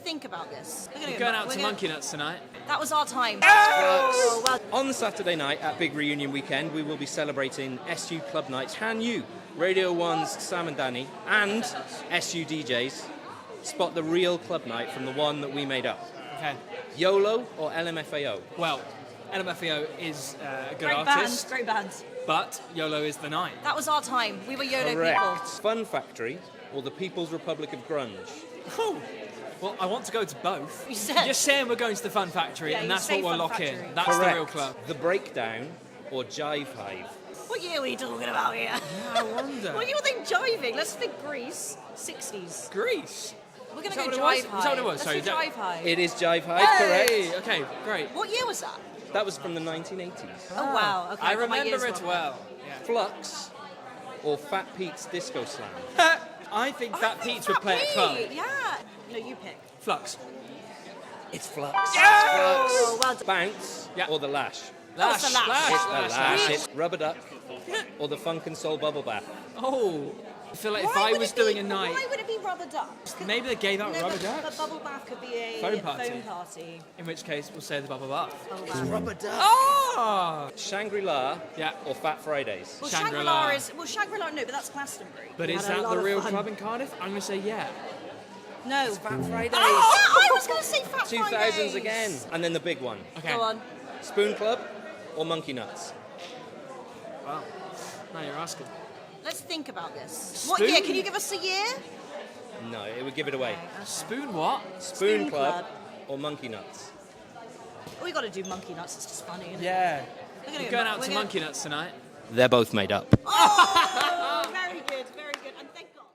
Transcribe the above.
think about this. We're going out to Monkey Nuts tonight. That was our time. Oh! Well, On Saturday night at Big Reunion Weekend, we will be celebrating SU Club Nights. Can you, Radio 1's Sam and Danny, and SU DJs, spot the real club night from the one that we made up? Okay. YOLO or LMFAO? Well, LMFAO is a good great artist, band, great band. but YOLO is the night. That was our time. We were YOLO Correct. people. Fun Factory or the People's Republic of Grunge? Oh. Well, I want to go to both. You said. You're saying we're going to the Fun Factory, Yeah, and you that's say what we'll Fun lock Factory. in. That's Correct. the real club. The Breakdown or Jive Hive? What year are we talking about here? Yeah, I wonder. What do you think jiving? Let's think Greece, 60s. Greece. We're going Is to that go what it was? Jive Is High. that what it was? Let's Sorry, do Jive High. It is Jive Hive, correct. Hey! Okay, great. What year was that? That was from the 1980s. Oh, wow. Okay, I got my years remember it wrong. well. Flux or Fat Pete's Disco Slam? Yeah. I think Fat I think Pete's would play at club. Pete, Yeah. No, you pick. Flux. It's Flux. Oh, well done. Bounce Yeah. or the Lash? Oh, it's the Lash. It's the Lash. Lash. It's Rubber Duck or the Funk and Soul Bubble Bath? Oh, I feel like if Why I would was it be- doing a night, Why would it be rubber ducks? maybe they gave out No, rubber but ducks. The bubble bath could be a Foam party. Foam party. In which case, we'll say the bubble bath. Bubble bath. Rubber Duck. Oh! Shangri-La Yeah. or Fat Fridays? Well, Shangri-La. Shangri-La, no, but that's Glastonbury. But We is had a that lot the of real fun. club in Cardiff? I'm going to say yeah. No. Fat Fridays. Oh, I was going to say Fat 2000s Fridays. again. And then the big one. Okay. Go on. Spoon Club or Monkey Nuts? Wow. Now you're asking. Let's think about this. What Spoon? year? Can you give us a year? No, it would give it away. Spoon what? Spoon Spoon Club Club. or Monkey Nuts? We got to do Monkey Nuts. It's just funny. Isn't Yeah. We're We're going out to Monkey Nuts tonight. They're both made up. Oh, very good, very good. And thank God.